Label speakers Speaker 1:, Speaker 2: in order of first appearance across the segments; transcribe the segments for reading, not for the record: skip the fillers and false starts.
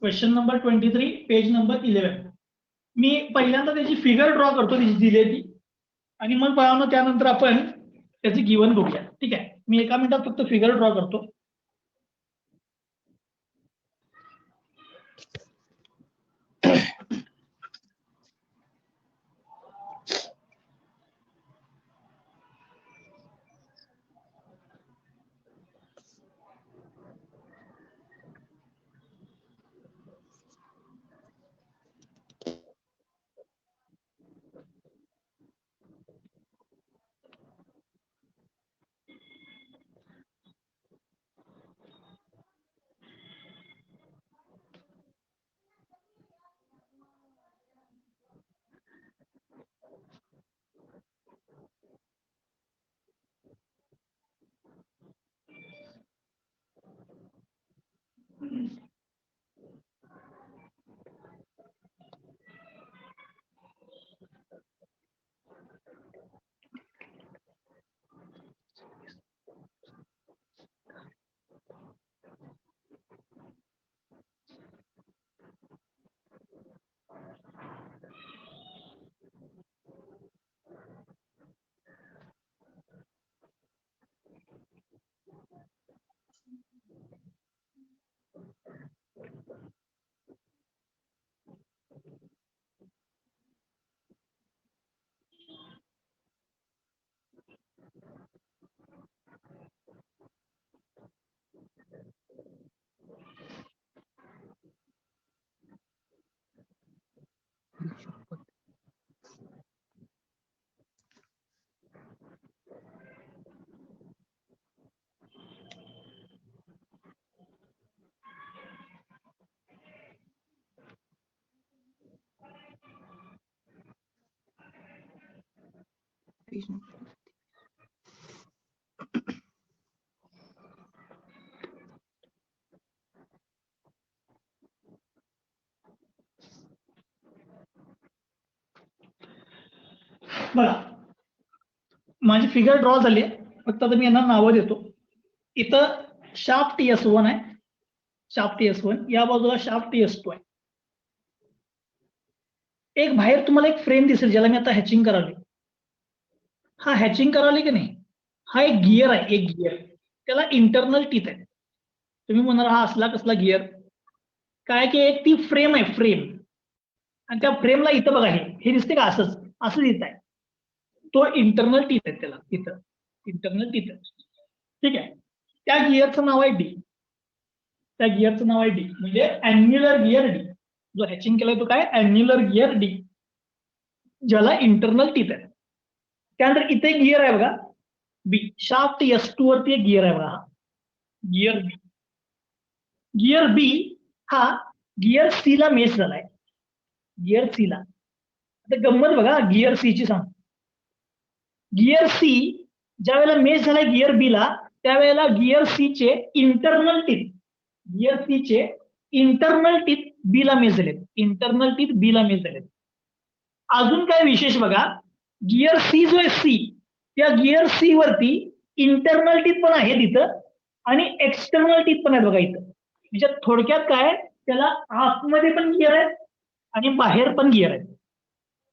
Speaker 1: Question number 23, page number 11. मी पहिल्यांदा त्याची figure draw करतो, त्याची दिलेली, आणि मग बाळांनो त्यानंतर आपण त्याचे गिवन बघूया. ठीक आहे, मी एका मिनिटात फक्त फिगर ड्रॉ करतो. बघा, माझी फिगर ड्रॉ झाली आहे. फक्त आता मी यांना नावं देतो. इथं शाफ्ट S1 आहे, शाफ्ट S1, या बाजूला शाफ्ट S2 आहे. एक बाहेर तुम्हाला एक फ्रेम दिसेल, ज्याला मी आता हॅचिंग करावली. हा हॅचिंग करावली की नाही, हा एक गिअर आहे, एक गिअर, त्याला इंटरनल टीथ आहे. तुम्ही म्हणाल हा असला कसला गिअर, काय की एक ती फ्रेम आहे, फ्रेम, आणि त्या फ्रेमला इथं बघा, हे दिसते का, असंच असं दिसत आहे, तो इंटरनल टीथ आहे, त्याला इथं इंटरनल टीथ आहे. ठीक आहे, त्या गिअरचं नाव आहे डी. त्या गिअरचं नाव आहे डी, म्हणजे अॅन्युलर गिअर डी. जो हॅचिंग केलाय तो काय, अॅन्युलर गिअर डी, ज्याला इंटरनल टीथ आहे. त्यानंतर इथे गिअर आहे बघा, बी, शाफ्ट S2 वरती एक गिअर आहे बघा, हा गिअर बी. गिअर बी हा गिअर सी ला मेच झालाय, गिअर सी ला. आता गंमत बघा, गिअर सी ची सांग. गिअर सी ज्या वेळेला मेच झालाय गिअर बी ला, त्यावेळेला गिअर सी चे इंटरनल टीथ, गिअर सी चे इंटरनल टीथ बी ला मेच झालेत, इंटरनल टीथ बी ला मेच झालेत. अजून काय विशेष बघा, गिअर सी जो आहे सी, त्या गिअर सी वरती इंटरनल टीथ पण आहे तिथं, आणि एक्सटर्नल टीथ पण आहेत बघा इथं. म्हणजे थोडक्यात काय, त्याला आतमध्ये पण गिअर आहेत आणि बाहेर पण गिअर आहेत,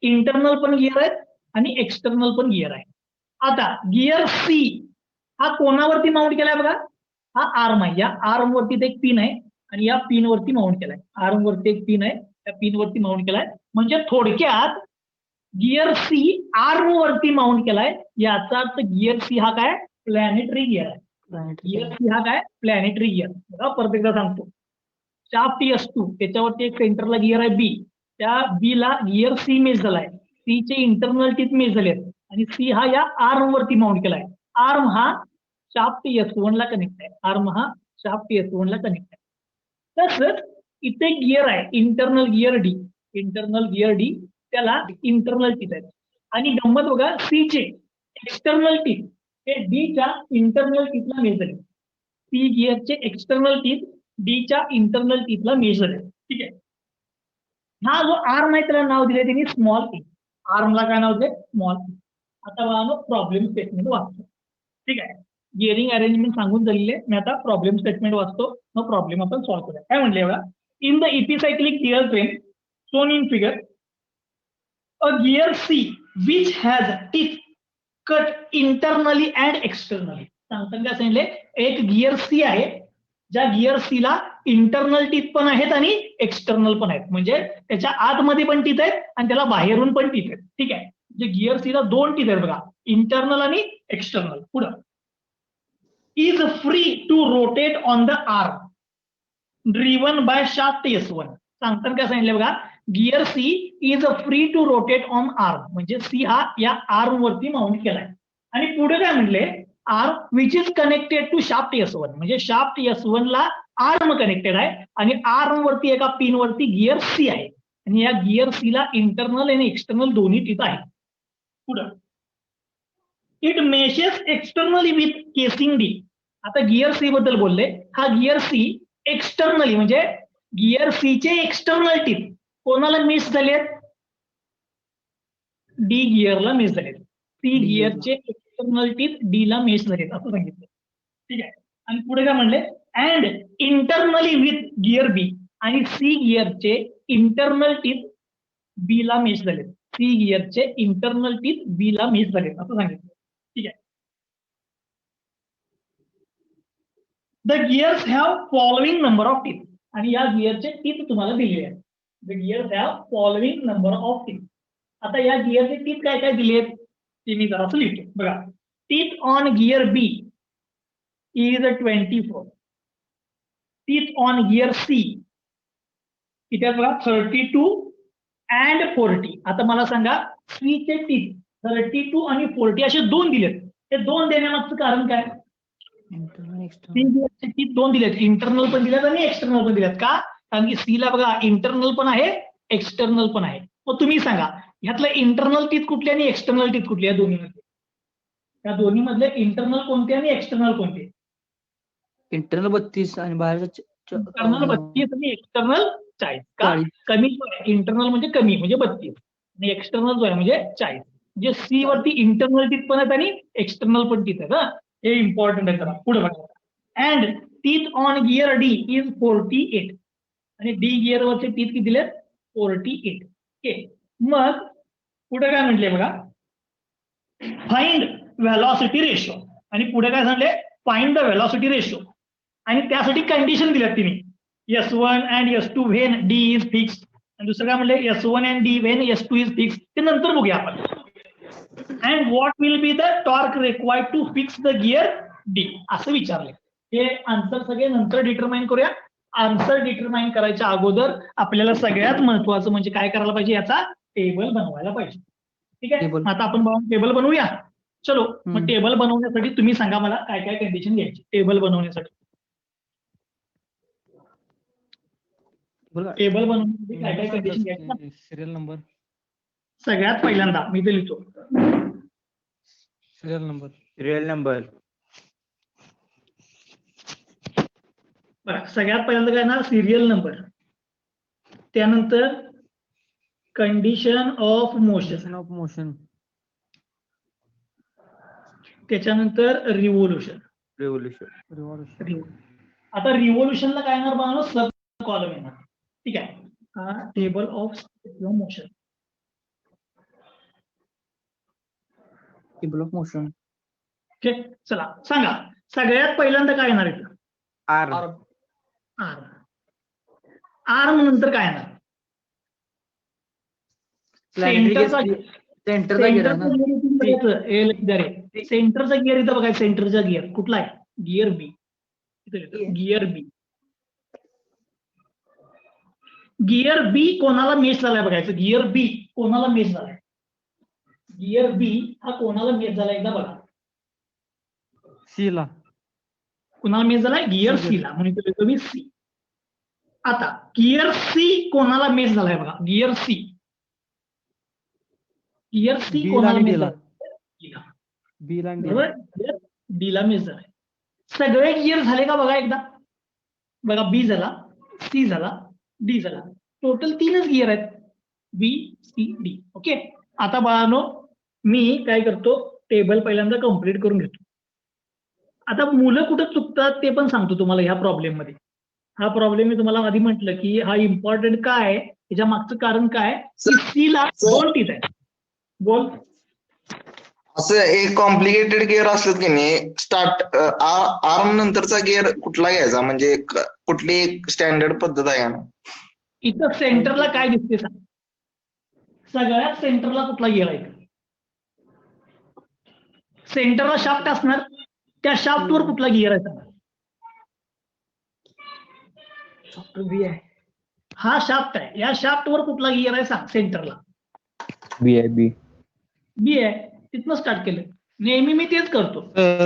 Speaker 1: इंटरनल पण गिअर आहेत आणि एक्सटर्नल पण गिअर आहे. आता गिअर सी हा कोणावरती माउंट केलाय बघा, हा आर्म आहे, या आर्म वरती एक पिन आहे आणि या पिन वरती माउंट केलाय, आर्म वरती एक पिन आहे, त्या पिन वरती माउंट केलाय. म्हणजे थोडक्यात गिअर सी आर्म वरती माउंट केलाय, याचा अर्थ गिअर सी हा काय, प्लॅनेटरी गिअर आहे. गिअर सी हा काय, प्लॅनेटरी गिअर. बघा परत एकदा सांगतो, शाफ्ट S2 त्याच्यावरती एक सेंटरला गिअर आहे बी, त्या बी ला गिअर सी मेच झालाय, सी चे इंटरनल टीथ मेच झालेत, आणि सी हा या आर्म वरती माउंट केलाय. आर्म हा शाफ्ट S1 ला कनेक्ट आहे, आर्म हा शाफ्ट S1 ला कनेक्ट आहे. तसंच इथे गिअर आहे internal gear D, internal gear D, त्याला इंटरनल टीथ आहेत. आणि गंमत बघा, सी चे एक्सटर्नल टीथ हे डी च्या इंटरनल टीथला मेच झाले, सी गिअरचे एक्सटर्नल टीथ डी च्या इंटरनल टीथला मेच झाले. ठीक आहे, हा जो आर्म आहे त्याला नाव दिले त्यांनी स्मॉल ए, आर्मला काय नाव दिले, स्मॉल ए. आता मला प्रॉब्लेम स्टेटमेंट वाचतो. ठीक आहे, गिअरिंग अरेंजमेंट सांगून झालेले, मी आता प्रॉब्लेम स्टेटमेंट वाचतो, मग प्रॉब्लेम आपण सॉल्व्ह करूया. काय म्हणले बघा, In the epicyclic gear train shown in figure, a gear C which has teeth cut internally and externally. सांगताना काय सांगितले, एक गिअर सी आहे, ज्या गिअर सी ला इंटरनल टीथ पण आहेत आणि एक्सटर्नल पण आहेत, म्हणजे त्याच्या आतमध्ये पण टीथ आहेत आणि त्याला बाहेरून पण टीथ आहेत. ठीक आहे, म्हणजे गिअर सी ला दोन टीथ आहेत बघा, इंटरनल आणि एक्सटर्नल. पुढं, is free to rotate on the arm driven by shaft S1. सांगताना काय सांगितलं बघा, gear C is free to rotate on arm, म्हणजे सी हा या आर्म वरती माउंट केलाय. आणि पुढे काय म्हणले, arm which is connected to shaft S1, म्हणजे शाफ्ट S1 ला आर्म कनेक्टेड आहे आणि आर्म वरती एका पिन वरती गिअर सी आहे आणि या गिअर सी ला इंटरनल आणि एक्सटर्नल दोन्ही टीथ आहेत. पुढं, it meshes externally with casing D. आता गिअर सी बद्दल बोलले, हा गिअर सी एक्सटर्नली म्हणजे गिअर सी चे एक्सटर्नल टीथ कोणाला मिस झालेत, डी गिअरला मिस झालेत. सी गिअरचे एक्सटर्नल टीथ डी ला मिस झालेत असं सांगितलं. ठीक आहे, आणि पुढे काय म्हणले, अँड इंटरनली विथ गिअर बी, आणि सी गिअरचे इंटरनल टीथ बी ला मिस झालेत. सी गिअरचे इंटरनल टीथ बी ला मिस झालेत असं सांगितलं. ठीक आहे, the gears have following number of teeth, आणि या गिअरचे टीथ तुम्हाला दिले आहेत. The gears have following number of teeth. आता या गिअरचे टीथ काय काय दिलेत ते मी जरासं लिहितो बघा. Teeth on gear B is 24. Teeth on gear C किती आहेत बघा, 32 अँड 40. आता मला सांगा, सी चे टीथ 32 आणि 40 असे दोन दिलेत, ते दोन देण्यामागचं कारण काय? टीथ दोन दिलेत, इंटरनल पण दिलेत आणि एक्सटर्नल पण दिलेत. का? कारण की सी ला बघा इंटरनल पण आहे एक्सटर्नल पण आहे. मग तुम्ही सांगा, ह्यातलं इंटरनल टीथ कुठले आणि एक्सटर्नल टीथ कुठले, या दोन्ही मध्ये, या दोन्ही मधले इंटरनल कोणते आणि एक्सटर्नल कोणते?
Speaker 2: इंटरनल 32 आणि बाहेरचं
Speaker 1: इंटरनल 32 आणि एक्सटर्नल 40. का? कमी जो आहे इंटरनल म्हणजे कमी म्हणजे 32 आणि एक्सटर्नल जो आहे म्हणजे 40. म्हणजे सी वरती इंटरनल टीथ पण आहेत आणि एक्सटर्नल पण टीथ आहेत. हे इम्पॉर्टंट आहे. जरा पुढे बघा, and teeth on gear D is 48, आणि डी गिअर वरचे टीथ किती दिलेत, 48. ओके, मग पुढे काय म्हटले बघा, फाइंड व्हेलॉसिटी रेशो, आणि पुढे काय सांगले, फाइंड द व्हेलॉसिटी रेशो, आणि त्यासाठी कंडिशन दिल्यात तिने, S1 and S2 when D is fix, आणि दुसरं काय म्हणले, S1 and D when S2 is fix. ते नंतर बघूया आपण. And what will be the torque required to fix the gear D, असं विचारले. हे आन्सर सगळे नंतर डिटरमाइन करूया. आन्सर डिटरमाइन करायच्या अगोदर आपल्याला सगळ्यात महत्वाचं म्हणजे काय करायला पाहिजे, याचा टेबल बनवायला पाहिजे. ठीक आहे, आता आपण टेबल बनवूया. चलो, मग टेबल बनवण्यासाठी तुम्ही सांगा मला काय काय कंडिशन घ्यायची टेबल बनवण्यासाठी. टेबल बनवण्यासाठी काय काय कंडिशन घ्यायची?
Speaker 2: सिरियल नंबर
Speaker 1: सगळ्यात पहिल्यांदा मी ते लिहितो,
Speaker 2: सिरियल नंबर.
Speaker 1: बघा, सगळ्यात पहिल्यांदा काय ना, सिरियल नंबर, त्यानंतर कंडिशन ऑफ मोशन, त्याच्यानंतर रिव्होल्यूशन. आता रिव्होल्यूशनला काय येणार बघा, सब कॉलम येणार. ठीक आहे, हा table of motion,
Speaker 2: table of motion.
Speaker 1: Okay, चला सांगा, सगळ्यात पहिल्यांदा काय येणार इथं, आर्म नंतर काय येणार, सेंटरचा गिअर इथं बघायचं, सेंटरचा गिअर कुठला आहे, गिअर बी. गिअर बी, गिअर बी कोणाला मेच झालाय बघायचं, गिअर बी कोणाला मेच झालाय, गिअर बी हा कोणाला मेच झालाय एकदा बघा,
Speaker 2: सी ला.
Speaker 1: कोणाला मेच झालाय, गिअर सी ला, म्हणून मी सी. आता गिअर सी कोणाला मेच झालाय बघा, गिअर सी, गिअर सी कोणाला मेच झालाय, बरोबर, डी ला मेच झालाय. सगळे गिअर झाले का बघा एकदा, बघा, बी झाला, सी झाला, डी झाला, टोटल 3च गिअर आहेत, बी सी डी. ओके, आता बाळांनो मी काय करतो, टेबल पहिल्यांदा कंप्लीट करून घेतो. आता मुलं कुठं चुकतात ते पण सांगतो तुम्हाला ह्या प्रॉब्लेम मध्ये. हा प्रॉब्लेम मी तुम्हाला आधी म्हटलं की हा इम्पॉर्टंट काय आहे, त्याच्या मागचं कारण काय की सी ला दोन टीथ आहेत. बोल.
Speaker 3: असं एक कॉम्प्लिकेटेड गिअर असलं की नाही, स्टार्ट आर्म नंतरचा गिअर कुठला घ्यायचा, म्हणजे कुठली एक स्टँडर्ड पद्धत आहे ना?
Speaker 1: इथं सेंटरला काय दिसते सांग? सगळ्यात सेंटरला कुठला गिअर आहे? सेंटरला शाफ्ट असणार, त्या शाफ्टवर कुठला गिअर आहे सांग?
Speaker 2: बी आहे.
Speaker 1: हा शाफ्ट आहे, या शाफ्टवर कुठला गिअर आहे सांग सेंटरला?
Speaker 2: बी आहे बी.
Speaker 1: बी आहे. तिथनं स्टार्ट केलं. नेहमी मी तेच करतो.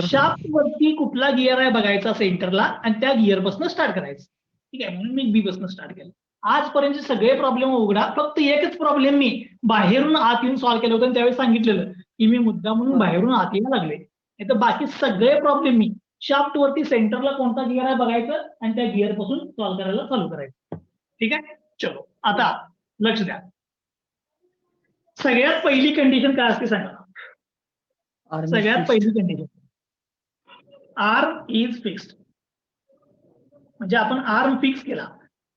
Speaker 1: शाफ्ट वरती कुठला गिअर आहे बघायचा सेंटरला आणि त्या गिअर पासून स्टार्ट करायचं. ठीक आहे, म्हणून मी बी पासून स्टार्ट केलं. आजपर्यंत सगळे प्रॉब्लेम उघडा, फक्त एकच प्रॉब्लेम मी बाहेरून आत येऊन सॉल्व्ह केलं होतं आणि त्यावेळी सांगितलेलं की मी मुद्दा म्हणून बाहेरून आत यायला लागले. नाही तर बाकी सगळे प्रॉब्लेम मी शाफ्ट वरती सेंटरला कोणता गिअर आहे बघायचं आणि त्या गिअर पासून सॉल्व्ह करायला चालू करायचं. ठीक आहे, चलो आता लक्ष द्या. सगळ्यात पहिली कंडिशन काय असते सांगा? सगळ्यात पहिली कंडिशन आर्म इज फिक्स्ड. म्हणजे आपण आर्म फिक्स केला.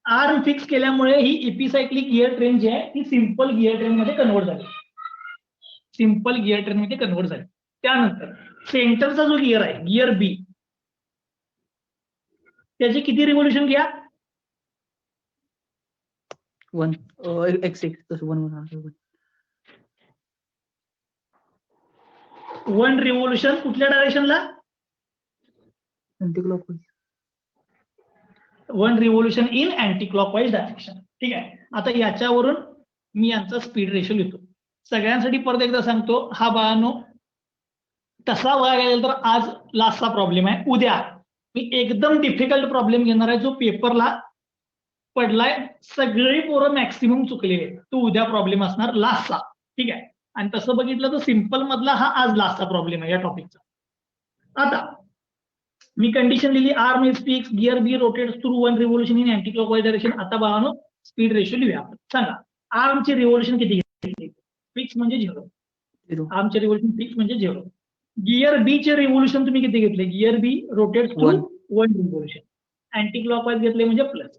Speaker 1: आर्म फिक्स केल्यामुळे ही इपिसायक्लिक गिअर ट्रेन जी आहे ती सिंपल गिअर ट्रेन मध्ये कन्वर्ट झाली. सिंपल गिअर ट्रेन मध्ये कन्वर्ट झाली. त्यानंतर सेंटरचा जो गिअर आहे गिअर बी, त्याचे किती रिव्होल्यूशन घ्या?
Speaker 2: 1 x
Speaker 1: 1 रिव्होल्यूशन कुठल्या डायरेक्शनला?
Speaker 2: Anti clockwise.
Speaker 1: 1 revolution in anti clockwise direction. ठीक आहे, आता याच्यावरून मी यांचा स्पीड रेशो लिहितो. सगळ्यांसाठी परत एकदा सांगतो, हा बाळांनो तसा बघायला गेलं तर आज लास्टचा प्रॉब्लेम आहे. उद्या मी एकदम डिफिकल्ट प्रॉब्लेम घेणार आहे जो पेपरला पडलाय, सगळी पोरं मॅक्सिमम चुकलेले आहेत. तो उद्या प्रॉब्लेम असणार लास्टचा. ठीक आहे, आणि तसं बघितलं तर सिंपल मधला हा आज लास्टचा प्रॉब्लेम आहे या टॉपिकचा. आता मी कंडिशन लिहिली, arm is fix, gear B rotates through 1 revolution in anti clockwise direction. आता बाळांनो स्पीड रेशो लिहूया आपण. सांगा आर्मचे रिव्होल्यूशन किती घेतले? फिक्स म्हणजे 0. आर्मचे रिव्होल्यूशन फिक्स म्हणजे 0. गिअर बी चे रिव्होल्यूशन तुम्ही किती घेतले? Gear B rotates through 1 revolution, anti clockwise घेतले म्हणजे प्लस.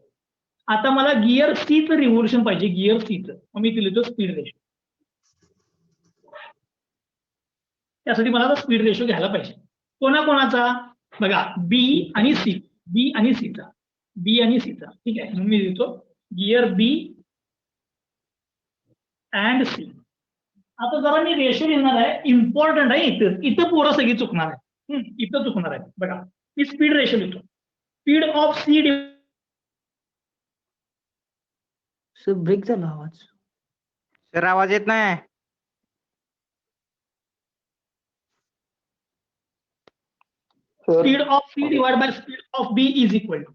Speaker 1: आता मला गिअर सी चं रिव्होल्यूशन पाहिजे, गिअर सी चं. मग मी लिहितो स्पीड रेशो. त्यासाठी मला स्पीड रेशो घ्यायला पाहिजे. कोणाकोणाचा बघा, बी आणि सी, बी आणि सीचा, बी आणि सीचा. ठीक आहे, म्हणून मी लिहितो गिअर बी अँड सी. आता जरा मी रेशो लिहिणार आहे, इम्पॉर्टंट आहे. इथं पोरं सगळी चुकणार आहे. इथं चुकणार आहे. बघा मी स्पीड रेशो लिहितो. स्पीड ऑफ सी
Speaker 2: ब्रेक झाला आवाज.
Speaker 4: सर आवाज येत नाही.
Speaker 1: speed of C divided by speed of B is equal to.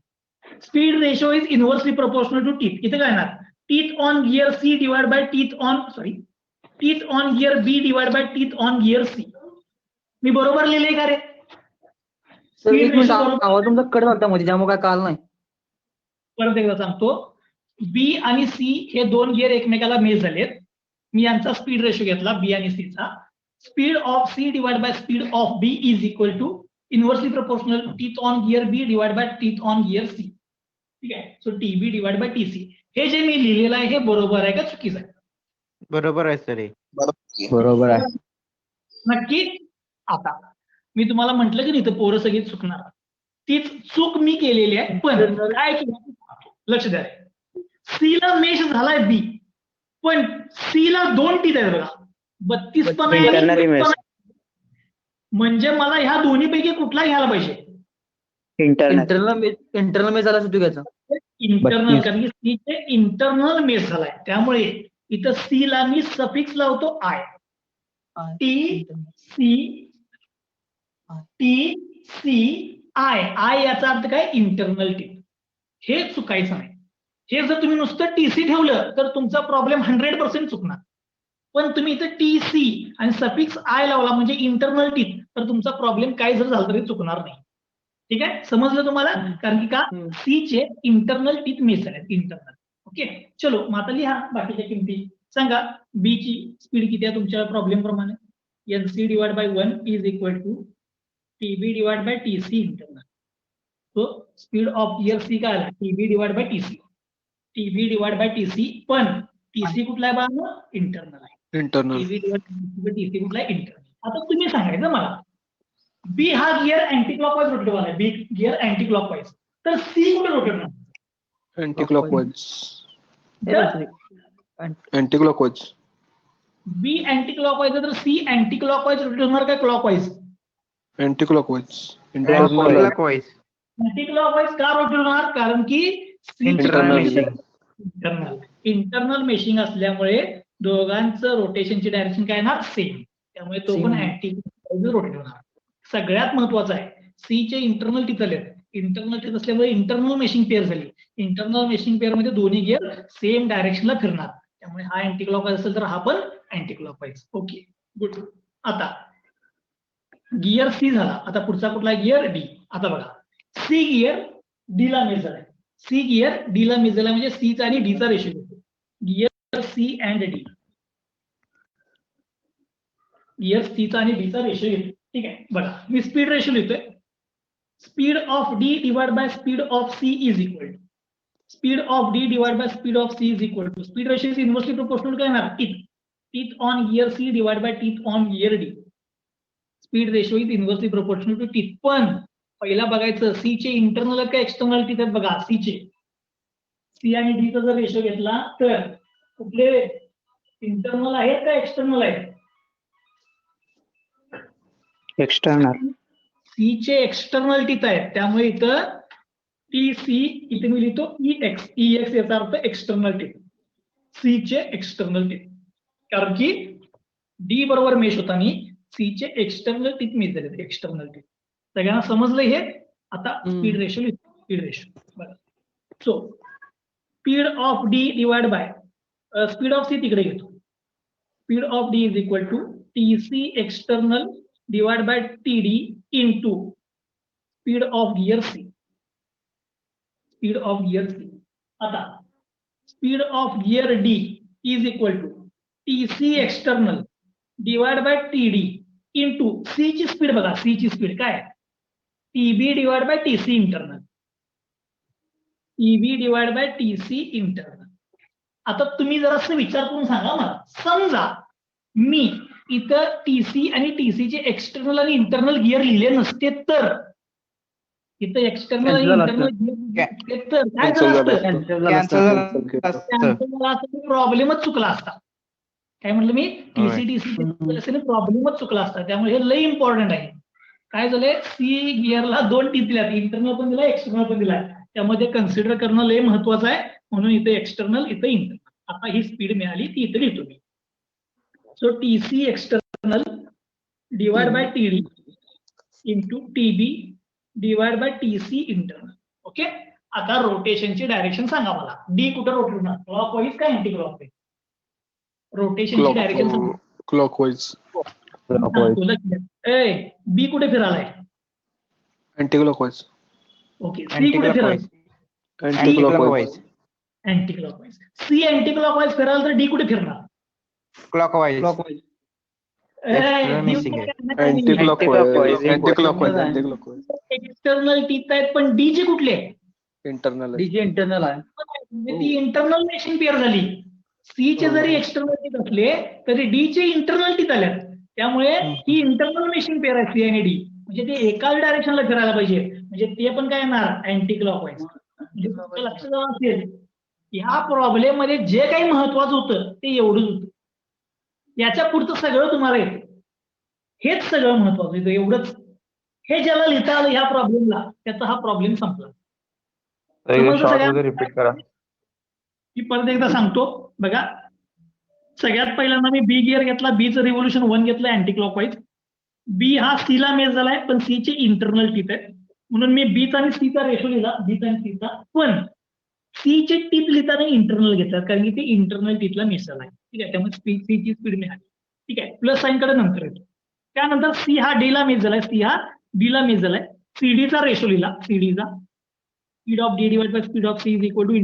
Speaker 1: Speed ratio is inversely proportional to teeth. इथे काय येणार? Teeth on gear C divided by teeth on gear B divided by teeth on gear C. मी बरोबर लिहिले का रे?
Speaker 2: Sir एक minute, आवाज तुमचा cut झाला मध्ये, त्यामुळे काय कळलं नाही.
Speaker 1: परत एकदा सांगतो, बी आणि सी हे दोन गिअर एकमेकाला मेच झालेत. मी यांचा स्पीड रेशो घेतला बी आणि सी चा. Speed of C divide by speed of B is equal to inversely proportional teeth on gear B divide by teeth on gear C. ठीक आहे, so TB divide by TC. हे जे मी लिहिलेलं आहे हे बरोबर आहे का चुकीचं आहे?
Speaker 4: बरोबर आहे सर.
Speaker 2: बरोबर आहे.
Speaker 1: नक्की. आता मी तुम्हाला म्हटलं की नाही तर पोरं सगळी चुकणार. तीच चूक मी केलेली आहे, पण काय केलं लक्ष द्या. सी ला मेश झालाय बी, पण सी ला 2 टीथ आहेत बघा, 32 पण आहे. म्हणजे मला ह्या दोन्ही पैकी कुठला घ्यायला पाहिजे?
Speaker 2: इंटरनल मेस झाला सुटू घ्यायचा.
Speaker 1: इंटरनल, कारण की सी चे इंटरनल मेस झालाय, त्यामुळे इथं सी ला मी सफिक्स लावतो I. T C I. I याचा अर्थ काय? Internal teeth. हे चुकायचं नाही. हे जर तुम्ही नुसतं टीसी ठेवलं तर तुमचा प्रॉब्लेम 100% चुकणार. पण तुम्ही इथं टीसी आणि सफिक्स आय लावला म्हणजे इंटरनल टीथ, तर तुमचा प्रॉब्लेम काय जर झाला तरी चुकणार नाही. ठीक आहे, समजलं तुम्हाला? कारण की का सी चे इंटरनल टीथ मिस झालेत, इंटरनल. ओके, चलो मग आता लिहा बाकीच्या किमती. सांगा बी ची स्पीड किती आहे तुमच्या प्रॉब्लेम प्रमाणे? NC divide by 1 is equal to TB divide by TC internal. So speed of gear C काय आला TB divide by TC. TB divide by TC, पण टीसी कुठला आहे बा इंटरनल आहे.
Speaker 5: इंटरनल.
Speaker 1: टीबी डिवाइड टीसी कुठला आहे इंटरनल. आता तुम्ही सांगायचं मला बी हा गिअर अँटी क्लॉकवाईज रोटेट होणार आहे. बी गिअर अँटी क्लॉकवाईज, तर सी कुठे रोटेट होणार?
Speaker 5: Anti clockwise.
Speaker 1: तर
Speaker 5: अँटी क्लॉकवाईज.
Speaker 1: बी अँटी क्लॉकवाईज तर सी अँटी क्लॉकवाईज रोटेट होणार काय clockwise?
Speaker 5: Anti clockwise.
Speaker 4: Clockwise.
Speaker 1: Anti clockwise का रोटेट होणार? कारण की
Speaker 5: Internal.
Speaker 1: इंटरनल मेशिंग असल्यामुळे दोघांचं रोटेशनची डायरेक्शन काय येणार सेम, त्यामुळे तो पण
Speaker 2: Same.
Speaker 1: अँटी क्लॉकवाईज रोटेट होणार. सगळ्यात महत्वाचं आहे सी चे इंटरनल टीथ आले. इंटरनल टीथ असल्यामुळे इंटरनल मेशिंग पेअर झाली. इंटरनल मेशिंग पेअर मध्ये दोन्ही गिअर सेम डायरेक्शनला फिरणार, त्यामुळे हा अँटी क्लॉकवाईज असेल तर हा पण अँटी क्लॉकवाईज. Okay good. आता गिअर सी झाला. आता पुढचा कुठला गिअर डी. आता बघा सी गिअर डी ला मेजर आहे. सी गिअर डी ला मेजर आहे म्हणजे सी चा आणि डी चा रेशो घेतो. Gear C and D. Gear C चा आणि डी चा रेशो घेतो. ठीक आहे. बघा मी स्पीड रेशो लिहितोय. Speed of D divide by speed of C is equal to speed of D divide by speed of C is equal to speed ratio is inversely proportional काय येणार teeth. Teeth on gear C divide by teeth on gear D. Speed ratio is inversely proportional to teeth. पण पहिला बघायचं C चे internal का external teeth आहेत बघा. C चे सी आणि डी चा जर रेशो घेतला तर कुठले इंटरनल आहेत का एक्सटर्नल आहेत?
Speaker 4: एक्सटर्नल.
Speaker 1: सी चे एक्सटर्नल टीथ आहेत, त्यामुळे इथं टी सी इथे मी लिहितो EX. EX याचा अर्थ एक्सटर्नल टीथ. सी चे एक्सटर्नल टीथ, कारण की डी बरोबर मेश होताना सी चे एक्सटर्नल टीथ मेजर आहेत. एक्सटर्नल टीथ सगळ्यांना समजलं हे. आता स्पीड रेशो लिहितो. स्पीड रेशो बघा. So speed of D divide by speed of C तिकडे घेतो. Speed of D is equal to TC external divide by TD into speed of gear C. Speed of gear C. आता speed of gear D is equal to TC external divide by TD into C ची speed बघा. C ची speed काय TB divide by TC internal. TB divide by TC internal. आता तुम्ही जरा विचार करून सांगा मला, समजा मी इथं TC आणि TC चे एक्सटर्नल आणि इंटरनल गिअर लिहिले नसते तर, इथं एक्सटर्नल आणि
Speaker 2: Cancel
Speaker 1: इंटरनल गिअर तर काय झालं असतं? प्रॉब्लेमच चुकला असता. काय म्हटलं मी TC प्रॉब्लेमच चुकला असता. त्यामुळे हे लय इम्पॉर्टंट आहे. काय झालंय सी गिअरला 2 टीथ दिल्यात, इंटरनल पण दिलाय एक्सटर्नल पण दिलाय, त्यामध्ये कन्सिडर करणं लय महत्वाचं आहे. म्हणून इथे एक्सटर्नल इथे इंटरनल. आता ही स्पीड मिळाली ती इथे लिहितो मी. So TC external divide by TD into TB divide by TC internal. Okay. आता रोटेशनची डायरेक्शन सांगा मला. डी कुठं रोटेट होणार, क्लॉकवाईज का अँटी क्लॉकवाईज? रोटेशनची डायरेक्शन सांगा.
Speaker 5: क्लॉकवाईज.
Speaker 1: बी कुठे फिरालाय?
Speaker 5: Anti clockwise.
Speaker 1: ओके. सी कुठे फिरालाय?
Speaker 5: Anti clockwise.
Speaker 1: Anti clockwise. C anti clockwise फिराल तर डी कुठे फिरणार?
Speaker 4: Clockwise.
Speaker 2: Clockwise.
Speaker 5: Anti clockwise. Anti clockwise. Anti clockwise.
Speaker 1: External teeth आहेत, पण डी चे कुठले?
Speaker 5: इंटरनल.
Speaker 2: डीजे इंटरनल आहे.
Speaker 1: म्हणजे ती इंटरनल मेशिंग पेअर झाली. सी चे जरी एक्सटर्नल टीथ असले तरी डी चे इंटरनल टीथ आल्यात, त्यामुळे ही इंटरनल मेशिंग पेअर आहे सी आणि डी. म्हणजे ते एकाच डायरेक्शनला फिरायला पाहिजे. म्हणजे ते पण काय येणार अँटी क्लॉकवाईज. म्हणजे तुमच्या लक्षात आलं असेल ह्या प्रॉब्लेम मध्ये जे काही महत्वाचं होतं ते एवढंच होतं. याच्या पुढचं सगळं तुम्हाला येतं. हेच सगळं महत्वाचं येतं, एवढंच. हे ज्याला लिहिता आलं ह्या प्रॉब्लेमला त्याचा हा प्रॉब्लेम संपला.
Speaker 4: रिपीट करा.
Speaker 1: मी परत एकदा सांगतो बघा. सगळ्यात पहिल्यांदा मी बी गिअर घेतला. बीचं रिव्होल्युशन 1 घेतलं अँटी क्लॉकवाईज. बी हा सी ला मेच झालाय, पण सी चे इंटरनल टीथ आहेत, म्हणून मी बीचा आणि सीचा रेशो लिहिला. बीचा आणि सीचा. पण सी चे टीथ लिहिताना इंटरनल घेतात, कारण की ते इंटरनल टीथला मिसळ आहे. ठीक आहे. त्यामुळे सी ची स्पीड मिळाली. ठीक आहे. प्लस साईन कडे नंतर येतो. त्यानंतर सी हा डी ला मेच झालाय, सी हा डी ला मेच झालाय. सीडीचा रेशो लिहिला. सीडीचा speed of D divide by speed of C is equal to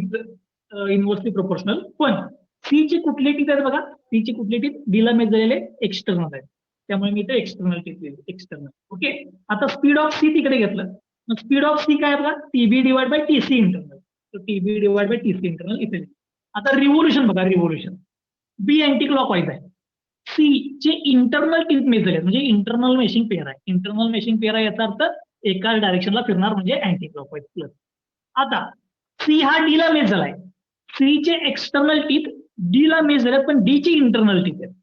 Speaker 1: inversely proportional. पण सी चे कुठले टीथ आहेत बघा. सी चे कुठले टीथ डी ला मेच झालेले एक्सटर्नल आहेत, त्यामुळे मी ते एक्सटर्नल टीथ लिहिले. एक्सटर्नल. ओके. आता स्पीड ऑफ सी तिकडे घेतलं. मग स्पीड ऑफ सी काय बघा, TB divide by TC internal. TB divide by TC internal इथे. आता रिव्होल्युशन बघा, रिव्होल्युशन बी अँटी क्लॉकवाईज आहे. सी चे इंटरनल टीथ मेजर आहेत, म्हणजे इंटरनल मेशिंग पेअर आहे. इंटरनल मेशिंग पेअर आहे याचा अर्थ एकाच डायरेक्शनला फिरणार, म्हणजे अँटी क्लॉकवाईज प्लस. आता सी हा डी ला मेज झालाय. सी चे एक्सटर्नल टीथ डी ला मेज झालेत, पण डी ची इंटरनल टीथ आहेत.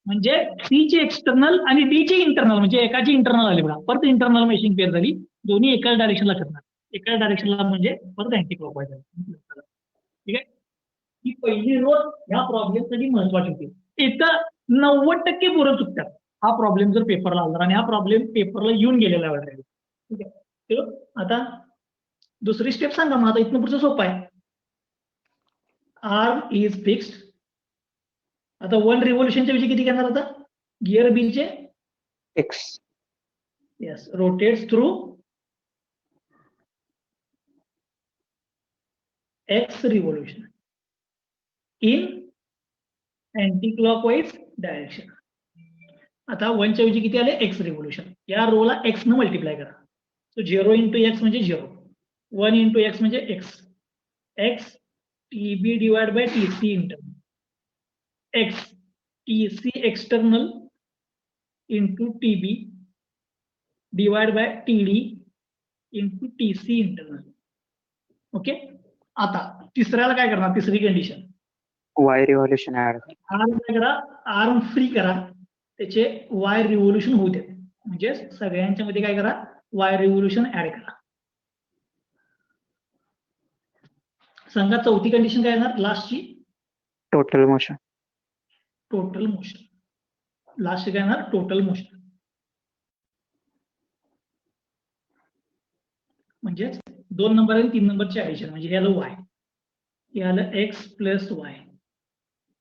Speaker 1: म्हणजे सी चे एक्सटर्नल आणि डी चे इंटरनल, म्हणजे एकाची इंटरनल आली बघा, परत इंटरनल मेशिंग पेअर झाली, दोन्ही एकाच डायरेक्शनला फिरणार. एकाच डायरेक्शनला म्हणजे परत अँटी क्लॉकवाईज झाली. ठीक आहे, ही पहिली रोज ह्या प्रॉब्लेमसाठी महत्वाची होती. इथं 90% पोरं चुकतात हा प्रॉब्लेम जर पेपरला आला, आणि हा प्रॉब्लेम पेपरला येऊन गेलेला आहे. ठीक आहे, चलो आता दुसरी स्टेप सांगा मग. आता इथनं पुढचं सोपं आहे. Arm is fixed. आता वन रिव्होल्युशनच्या विषयी किती घेणार आता? गिअर बी चे
Speaker 4: X.
Speaker 1: Yes rotates through x revolution in anti clockwise direction. आता वनच्या ऐवजी किती आले? X revolution. या रोला एक्स न मल्टिप्लाय करा. सो 0 इंटू एक्स म्हणजे 0, 1 इंटू एक्स म्हणजे x. X TB divide by TC internal, x TC external into TB divide by TD into TC internal. Okay, आता तिसऱ्याला काय करणार? तिसरी condition,
Speaker 4: Y revolution add.
Speaker 1: Arm काय करा? आर्म फ्री करा, त्याचे वाय रिव्होल्युशन होऊ देत. म्हणजे सगळ्यांच्या मध्ये काय करा? वाय रिव्होल्युशन ऍड करा. सांगा चौथी कंडिशन काय येणार लास्टची?
Speaker 4: Total motion.
Speaker 1: Total motion. Last काय येणार? Total motion. म्हणजे 2 नंबर आणि 3 नंबरचे ऍडिशन, म्हणजे हे आलं वाय, हे आलं x plus Y,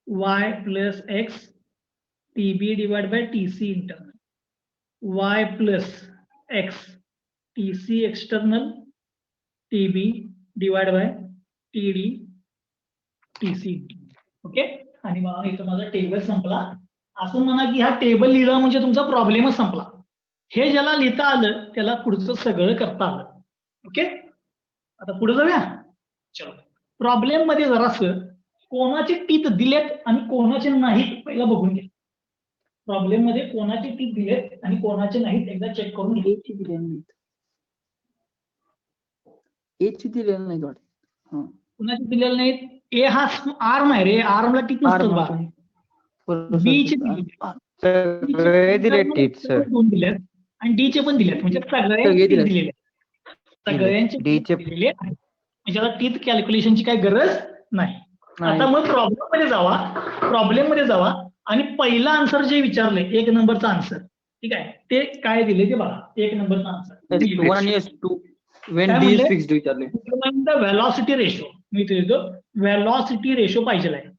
Speaker 1: Y plus x TB divide by TC internal, Y plus x TC external TB divide by TD TC internal. Okay, आणि मग इथं माझा टेबल संपला. असं म्हणा की हा टेबल लिहिला म्हणजे तुमचा प्रॉब्लेमच संपला. हे ज्याला लिहिता आलं त्याला पुढचं सगळं करता आलं. ओके, आता पुढे जाऊया. चलो, प्रॉब्लेम मध्ये जरासं कोणाचे टीथ दिलेत आणि कोणाचे नाहीत पहिला बघून घ्या. प्रॉब्लेम मध्ये कोणाचे टीथ दिलेत आणि कोणाचे नाहीत एकदा चेक करून घ्या.
Speaker 2: एची दिलेली नाहीत. एची दिलेली नाहीत वाटत.
Speaker 1: कोणाचे दिलेले नाहीत? ए हा आर्म आहे रे, आर्मला टीथ नसतात बा. बी चे
Speaker 4: सगळे दिले टीथ सर.
Speaker 1: 2 दिलेत आणि डी चे पण दिलेत, म्हणजे सगळ्यांचे
Speaker 2: सगळे
Speaker 1: टीथ
Speaker 2: दिलेत.
Speaker 1: दिलेले आहेत. सगळ्यांचे
Speaker 4: D चे-
Speaker 1: दिलेले आहेत, म्हणजे आता टीथ कॅल्क्युलेशनची काही गरज नाही. आता मग प्रॉब्लेम मध्ये जावा. प्रॉब्लेम मध्ये जावा आणि पहिला आन्सर जे विचारले 1 नंबरचा आन्सर, ठीक आहे, ते काय दिले ते बघा. 1 नंबरचा आन्सर
Speaker 2: S1 आणि S2 when
Speaker 1: काय
Speaker 2: D is
Speaker 1: म्हणले?
Speaker 2: fixed विचारले.
Speaker 1: Velocity ratio. मी इथे देतो व्हेलॉसिटी रेशो पाहिजे आहे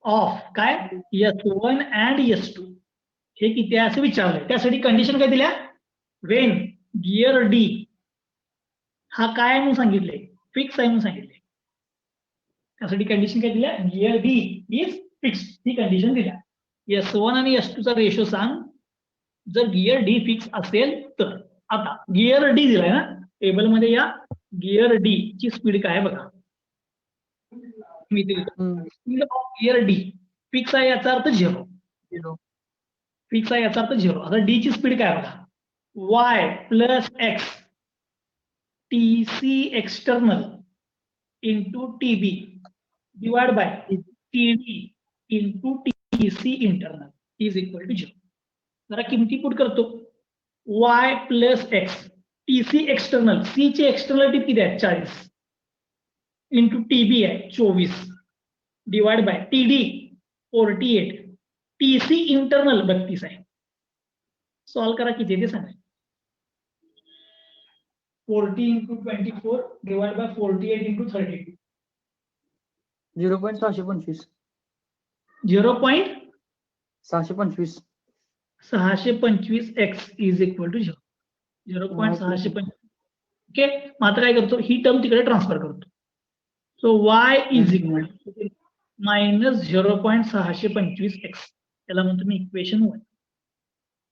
Speaker 1: ऑफ काय S1 अँड S2 हे किती आहे असं विचारलंय. त्यासाठी कंडिशन काय दिल्या? वेन गिअर डी हा काय आहे म्हणून सांगितले? फिक्स आहे म्हणून सांगितले. त्यासाठी कंडिशन काय दिल्या? Gear D is fix, he condition दिल्या. S1 आणि S2 चा रेशो सांग जर गिअर डी फिक्स असेल तर. आता गिअर डी दिलाय ना टेबल मध्ये, या गिअर डी ची स्पीड काय आहे बघा. मी speed of gear D fix आहे याचा अर्थ 0. फिक्स आहे याचा अर्थ 0. आता डी ची स्पीड काय बघा? Y plus x TC external into TB divide by TD into TC internal is equal to 0. जरा किमती पुट करतो. Y plus x TC external, C ची एक्सटर्नल टीप किती आहे? 40 इंटू टीबी आहे 24 divide by TD 48, TC internal 32 आहे. Solve करा किती ते सांगा. 40 into 24 divide by 48 into 32
Speaker 2: 0.625.
Speaker 1: 0.625
Speaker 2: 625.
Speaker 1: x is equal to 0. 0.625. Okay, मात्र काय करतो? ही टर्म तिकडे ट्रान्सफर करतो. So y is equal to minus 0.625 x. त्याला म्हणतो मी इक्वेशन 1.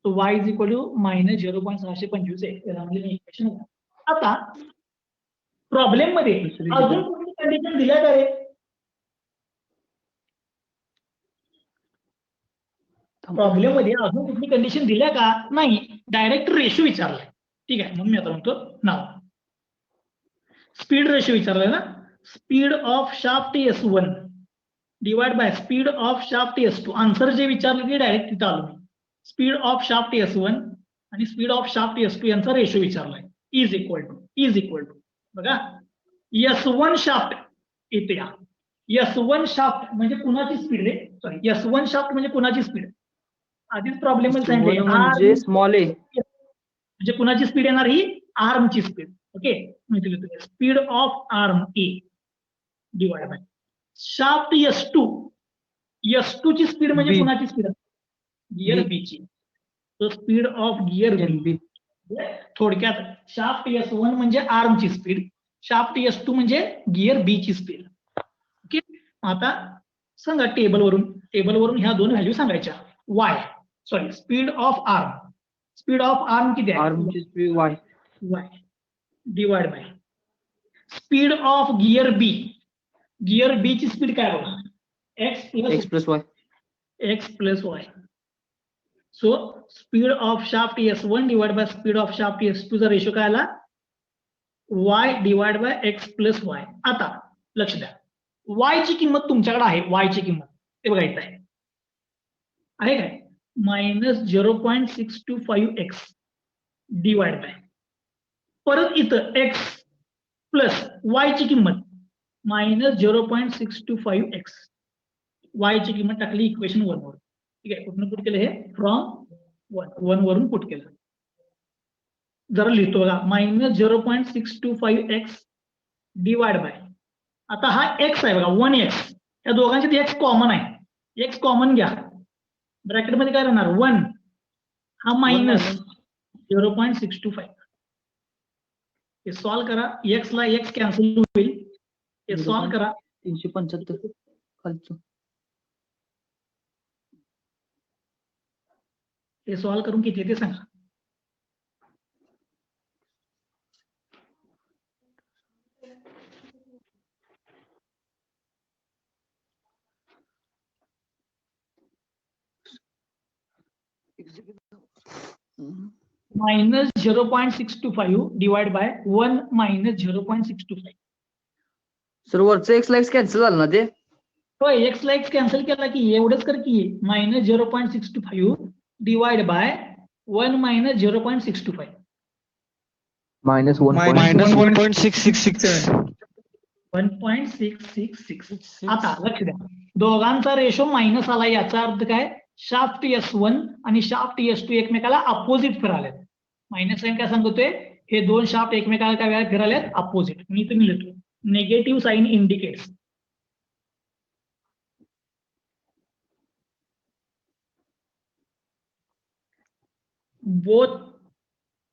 Speaker 1: तो y इज इक्वल टू -0.625 आहे. त्याला म्हणजे इक्वेशन. आता प्रॉब्लेम मध्ये अजून कोणती कंडिशन दिल्या का रे? प्रॉब्लेम मध्ये अजून कुठली कंडिशन दिल्या का? नाही, डायरेक्ट रेशो विचारलाय. ठीक आहे, म्हणून मी आता म्हणतो नाव स्पीड रेशो विचारलाय ना. Speed of shaft S1 divide by speed of shaft S2. Answer जे विचारलं ते डायरेक्ट तिथं आलो मी. स्पीड ऑफ शाफ्ट S1 आणि स्पीड ऑफ शाफ्ट S2 यांचा रेशो विचारलाय. इज इक्वल टू बघा S1 शाफ्ट येते या. S1 शाफ्ट म्हणजे कुणाची स्पीड रे? सॉरी, S1 शाफ्ट म्हणजे कुणाची स्पीड? आधीच प्रॉब्लेम सांगितले
Speaker 2: म्हणजे स्मॉल ए
Speaker 1: म्हणजे कुणाची स्पीड येणार? ही आर्मची स्पीड. ओके, म्हणजे speed of arm A divide by shaft S2 ची स्पीड म्हणजे
Speaker 2: B.
Speaker 1: कुणाची स्पीड? Gear
Speaker 2: B.
Speaker 1: बी ची. तो स्पीड ऑफ गिअर
Speaker 2: NB.
Speaker 1: थोडक्यात शाफ्ट S1 म्हणजे आर्मची स्पीड, शाफ्ट S2 म्हणजे गिअर बी ची स्पीड. ओके, आता सांगा टेबलवरून ह्या दोन व्हॅल्यू सांगायच्या. स्पीड ऑफ आर्म किती आहे?
Speaker 2: आर्मची speed y.
Speaker 1: y divide by speed of gear B ची स्पीड काय बघा?
Speaker 2: x plus y.
Speaker 1: x plus y. So speed of shaft S1 divide by speed of shaft S2 चा ratio काय आला? y divide by x plus y. आता लक्ष द्या, y ची किंमत तुमच्याकडे आहे. y ची किंमत ते बघा इथं आहे काय? -0.625x डिवाइड बाय परत इथं x प्लस y ची किंमत -0.625x. y ची किंमत टाकली इक्वेशन 1 वर. ठीक आहे, कुठून पुट केलं? हे फ्रॉम 1 वरून पुट केलं. जरा लिहितो बघा, -0.625x डिवाइड बाय, आता हा x आहे बघा, 1x. या दोघांच्यात x कॉमन आहे. x कॉमन घ्या, ब्रॅकेट मध्ये काय राहणार? 1. हा मायनस 0.625. हे सॉल्व करा. x ला x कॅन्सल होईल. हे सॉल्व करा.
Speaker 2: 375 खालचं.
Speaker 1: हे सॉल्व करून किती येते सांगा? -0.625 डिवाइड बाय 1 - 0.625.
Speaker 2: सर वरचं x ला x कॅन्सल झालं ना ते?
Speaker 1: होय, x ला x कॅन्सल केला की एवढंच कर की -0.625 डिवाइड बाय 1 - 0.625.
Speaker 5: -1.666.
Speaker 1: 1.666. आता लक्ष द्या, दोघांचा रेशो मायनस आला. याचा अर्थ काय? शाफ्ट S1 आणि शाफ्ट S2 एकमेकाला अपोजिट फिरालेत. मायनस साईन काय सांगतोय? हे दोन शाफ्ट एकमेकाला काय वेळा फिरालेत? अपोजिट. मी तुम्ही लिहितो, negative sign indicates both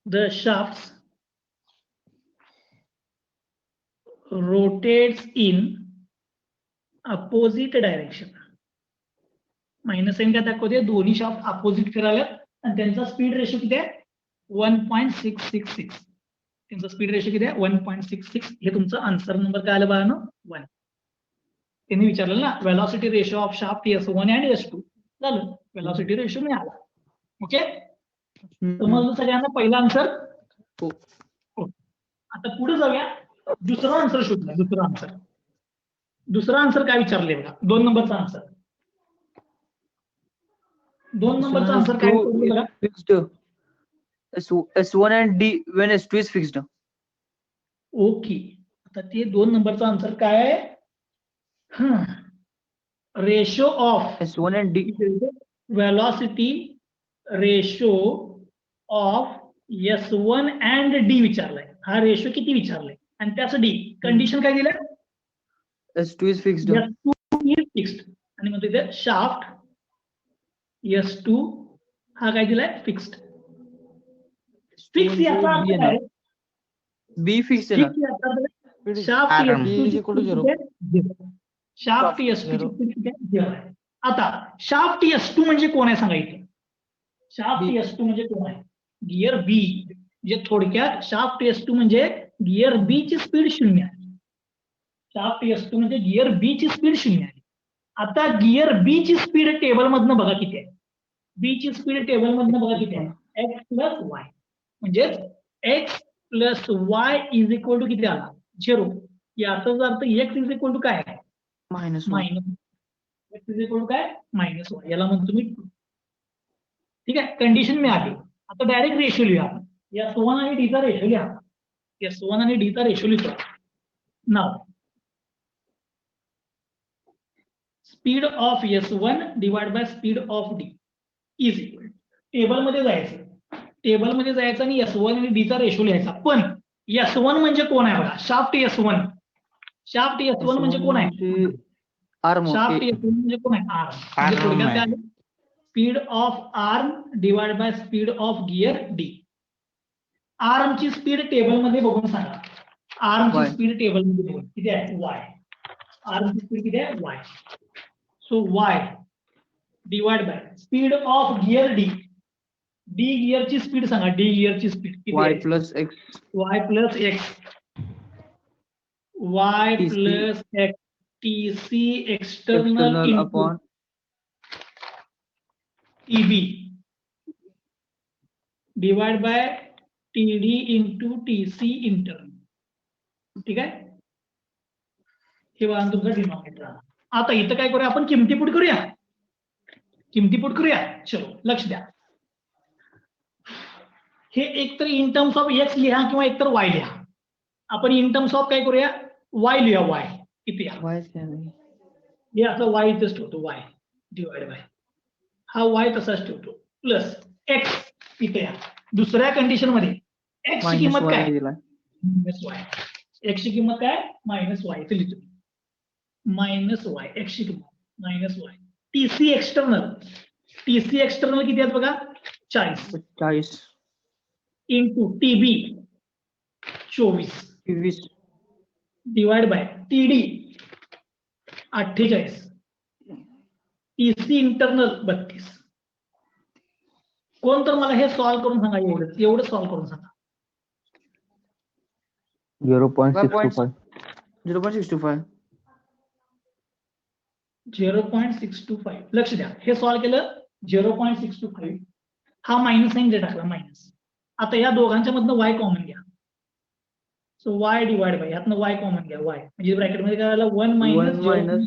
Speaker 1: the shafts rotates in opposite direction. Minus sign काय दाखवते? दोन्ही शाफ्ट अपोजिट फिराल्यात आणि त्यांचा स्पीड रेशो किती आहे? 1.666. त्यांचा स्पीड रेशो किती आहे? 1.66. हे तुमचं आन्सर नंबर काय आलं बाळांनो? 1. त्यांनी विचारलं ना, velocity ratio of shaft S1 आणि S2. झालं, वेलॉसिटी रेशो मिळाला. ओके, समजलं सगळ्यांना? पहिला आन्सर. आता पुढे जाऊया. दुसरा आन्सर शोधला. दुसरा आन्सर काय विचारले बघा? 2 नंबरचा आन्सर. 2 नंबरचा आन्सर काय बघा?
Speaker 2: Fixed. S1 and D when S2 is fixed.
Speaker 1: Okay, आता ते 2 नंबरचा आन्सर काय आहे? Ratio of
Speaker 2: S1 and D.
Speaker 1: Velocity ratio of S1 and D विचारलाय. हा रेशो किती विचारलाय आणि त्याचं D कंडिशन काय दिलं?
Speaker 2: S2 is fixed.
Speaker 1: S2 is fixed. आणि मग तिथे शाफ्ट S2 हा काय दिलाय? फिक्स्ड. फिक्स याचा अर्थ काय?
Speaker 2: B fixed आहे ना?
Speaker 1: शाफ्ट S2 आता शाफ्ट S2 म्हणजे कोण आहे सांगा इथे? Shaft
Speaker 2: B.
Speaker 1: S2 म्हणजे कोण आहे? गिअर बी. म्हणजे थोडक्यात शाफ्ट S2 म्हणजे गिअर बी ची स्पीड 0 आहे. शाफ्ट S2 म्हणजे गिअर बी ची स्पीड 0 आहे. आता गिअर बी ची स्पीड टेबल मधनं बघा किती आहे? बी ची स्पीड टेबल मधनं बघा किती आहे? X plus y. म्हणजे x plus y is equal to किती आला? 0. याचाच अर्थ एक्स इज इक्वल टू काय आहे?
Speaker 2: -1.
Speaker 1: Minus. X is equal to काय? Minus y. याला म्हणतो मी 2. ठीक आहे, कंडिशन मिळाली. आता डायरेक्ट रेशो लिहा. S1 आणि D चा रेशो लिहा. S1 आणि D चा रेशो लिहितो. नाव speed of S1 divide by speed of D is equal. टेबलमध्ये जायचं. टेबलमध्ये जायचं आणि S1 आणि D चा रेशो लिहायचा. पण S1 म्हणजे कोण आहे बघा? Shaft S1. शाफ्ट S1 म्हणजे कोण आहे?
Speaker 2: आर्म.
Speaker 1: शाफ्ट S1 म्हणजे कोण आहे? आर्म. म्हणजे
Speaker 5: Arm
Speaker 1: थोडक्यात
Speaker 5: आहे.
Speaker 1: काय आहे? Speed of arm divide by speed of gear D. आर्मची स्पीड टेबलमध्ये बघून सांगा. आर्मची
Speaker 2: Y.
Speaker 1: स्पीड टेबलमध्ये बघून किती आहे? Y. आर्मची स्पीड किती आहे? Y. So Y divide by speed of gear D. D गिअरची स्पीड सांगा. D गिअरची स्पीड किती
Speaker 2: Y
Speaker 1: आहे?
Speaker 2: Plus X.
Speaker 1: Y plus x. Y
Speaker 2: TC.
Speaker 1: Plus x. TC external
Speaker 2: external
Speaker 1: into
Speaker 2: upon
Speaker 1: TB divide by TD into TC internal. ठीक आहे, हे बघा तुमचा डिनॉमिनेटर आला. आता इथं काय करूया आपण? किमती पुट करूया. किमती पुट करूया. चलो लक्ष द्या. हे एकतर इन टर्म्स ऑफ एक्स लिहा किंवा एकतर वाय लिहा. आपण इन टर्म्स ऑफ काय करूया? वाय लिहा. वाय किती आहे?
Speaker 2: Y.
Speaker 1: हे असं वाय इथेच ठेवतो. वाय डिवाइड बाय हा वाय तसाच ठेवतो प्लस एक्स इथे या. दुसऱ्या कंडिशन मध्ये एक्स ची किंमत काय? Minus Y. एक्स ची किंमत काय? Minus Y. इथे लिहितो मायनस वाय. एक्स ची किंमत minus Y. TC external. TC external किती आहेत बघा? 40 into TB 24 divide by TD 48 TC internal 32. कोण तर मला हे सॉल्व्ह करून सांगा. एवढं सॉल्व्ह करून सांगा.
Speaker 4: 0.625.
Speaker 2: 0.625.
Speaker 1: 0.625. लक्ष द्या, हे सॉल्व्ह केलं 0.625. हा मायनस साईन जे टाकला मायनस. आता या दोघांच्या मधनं वाय कॉमन घ्या. सो वाय डिवाइड बाय यातनं वाय कॉमन घ्या. वाय म्हणजे ब्रॅकेटमध्ये काय आलं? 1 मायनस.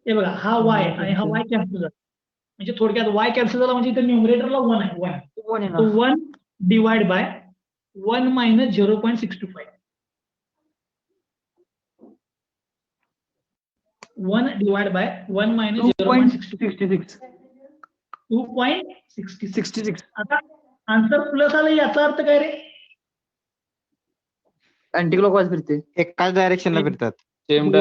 Speaker 1: हे बघा हा वाय आणि हा वाय कॅन्सल झाला. म्हणजे थोडक्यात वाय कॅन्सल झाला म्हणजे इथे न्यूमरेटरला 1 आहे. 1 तो 1 divide by 1 minus 0.625. 1 divide by 1 minus 0.66. 2.66. आता आन्सर प्लस आलं. याचा अर्थ काय रे?
Speaker 2: अँटी क्लॉकवाईज फिरते.
Speaker 5: एकाच डायरेक्शनला फिरतात. सेम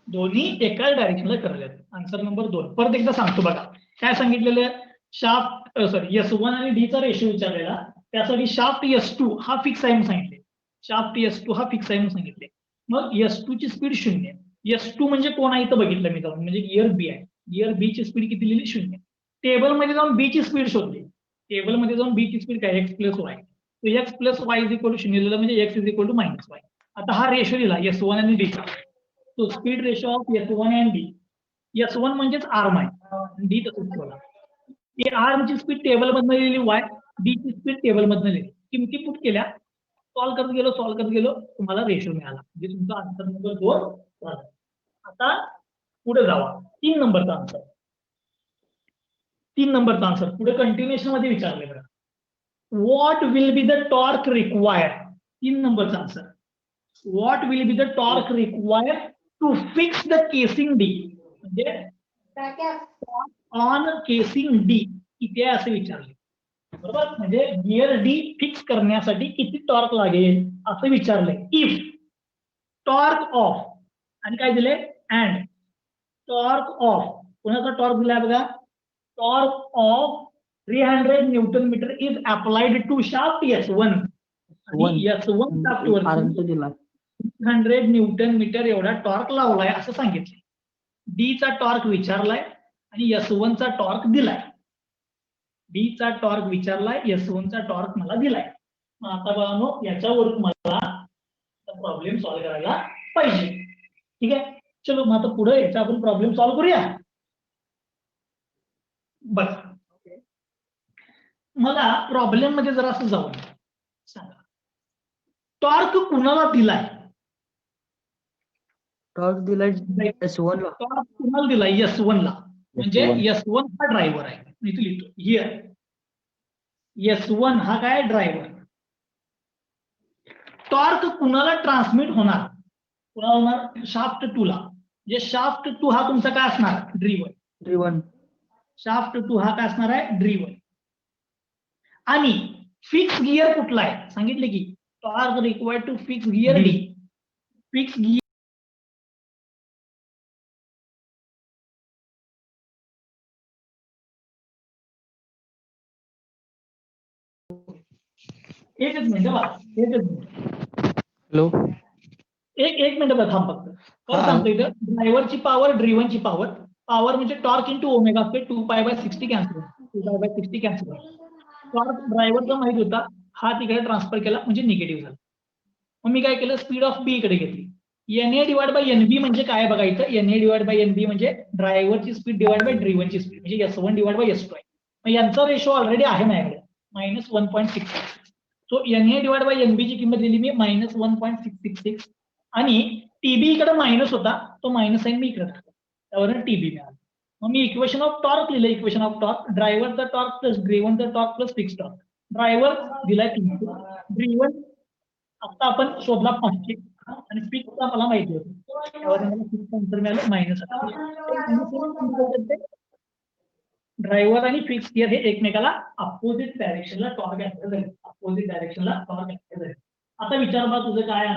Speaker 1: दोन्ही एकाच डायरेक्शनला करलेत. Answer number 2. परत एकदा सांगतो बघा. काय सांगितलेलं? शाफ्ट S1 आणि D चा रेशो विचारलेला. त्यासाठी शाफ्ट S2 हा फिक्स आहे म्हणून सांगितले. शाफ्ट S2 हा फिक्स आहे म्हणून सांगितले. मग S2 ची स्पीड 0. S2 म्हणजे कोण आहे इथं बघितलं मी जाऊन. म्हणजे गिअर बी आहे. गिअर बी ची स्पीड किती लिहिली? 0. टेबलमध्ये जाऊन बी ची स्पीड शोधली. टेबलमध्ये जाऊन बी ची स्पीड काय? X plus y. X plus y is equal to 0 लिहिलं म्हणजे x is equal to minus y. आता हा रेशो लिहिला S1 आणि D चा. तो स्पीड रेशो ऑफ S1 आणि D. S1 म्हणजेच आर्म आहे. D तसंच ठेवला. आर्म ची स्पीड टेबल मधनं लिहिली वाय. D ची स्पीड टेबल मधनं लिहिली. किमती पुट केल्या. सॉल्व्ह करत गेलो तुम्हाला रेशो मिळाला. म्हणजे तुमचा आन्सर नंबर 2 झाला. आता पुढे जावा. 3 नंबरचा आन्सर. 3 नंबरचा आन्सर पुढे कंटिन्युएशन मध्ये विचारले बघा. What will be the torque required? 3 नंबरचा answer. What will be the torque required to fix the casing D? म्हणजे ऑन केसिंग डी किती आहे असे विचारले. बरोबर, म्हणजे गिअर डी फिक्स करण्यासाठी किती टॉर्क लागेल असं विचारलंय. इफ टॉर्क ऑफ आणि काय दिले? And torque of. कोणाचा टॉर्क दिलाय बघा? Torque of 300 newton metre is applied to shaft S1. S1 शाफ्टवर 300 न्यूटन मीटर एवढा टॉर्क लावलाय असं सांगितलंय. डी चा टॉर्क विचारलाय आणि S1 चा टॉर्क दिलाय. B चा टॉर्क विचारलाय, S1 चा टॉर्क मला दिलाय. मग आता बघा याच्यावरून मला प्रॉब्लेम सॉल्व्ह करायला पाहिजे. ठीक आहे, चलो मग आता पुढे याचा आपण प्रॉब्लेम सॉल्व्ह करूया. बघा मला प्रॉब्लेम मध्ये जरा असं जाऊन सांगा, टॉर्क कुणाला दिलाय?
Speaker 2: टॉर्क दिलाय S1 ला.
Speaker 1: टॉर्क कुणाला दिलाय? S1 ला. म्हणजे S1 हा ड्रायव्हर आहे. मी इथे लिहितो हिअर. S1 हा काय ड्रायव्हर. टॉर्क कुणाला ट्रान्समिट होणार? कुणाला होणार? शाफ्ट 2 ला. म्हणजे शाफ्ट 2 हा तुमचा काय असणार? ड्रिव्हन. शाफ्ट 2 हा काय असणार आहे? ड्रिव्हन. आणि फिक्स गिअर कुठला आहे? सांगितले की torque required to fix gear D. Fix gear एकच मिनिट बघा, एकच मिनिट.
Speaker 5: हॅलो.
Speaker 1: एक मिनिट बघा, थांब फक्त. काय सांगतो इथं? ड्रायव्हरची पॉवर, ड्रिव्हनची पॉवर. पॉवर म्हणजे torque into omega square 2π/60 cancel. 2π/60 cancel. Torque ड्रायव्हरचा माहित होता, हा तिकडे ट्रान्सफर केला म्हणजे निगेटिव्ह झाला. मग मी काय केलं? स्पीड ऑफ बी इकडे घेतली. NA/NB म्हणजे काय बघायचं? NA/NB म्हणजे ड्रायव्हरची स्पीड डिवाइड बाय ड्रिव्हनची स्पीड, म्हणजे S1 डिवाइड बाय S2 आहे. मग यांचा रेशो ऑलरेडी आहे माझ्याकडे -1.66. सो NA/NB ची किंमत दिली मी -1.666. आणि TB इकडे मायनस होता, तो मायनस साईन मी इकडे टाकला, त्यावरून TB मिळाला. मग मी इक्वेशन ऑफ टॉर्क लिहिलं. इक्वेशन ऑफ टॉर्क, ड्रायव्हरचा टॉर्क प्लस ड्रिव्हनचा torque plus fix torque. Driver दिलाय 300, ड्रिव्हन आता आपण शोधला 500 आणि फिक्सचा मला माहिती होतं, त्यावरून मला फिक्सचं आन्सर मिळालं -8. ड्रायव्हर आणि फिक्स गिअर हे एकमेकाला अपोजिट डायरेक्शनला टॉर्क ऍप्लाय झाले. अपोजिट डायरेक्शनला टॉर्क ऍप्लाय झाले. आता विचार बा तुझं काय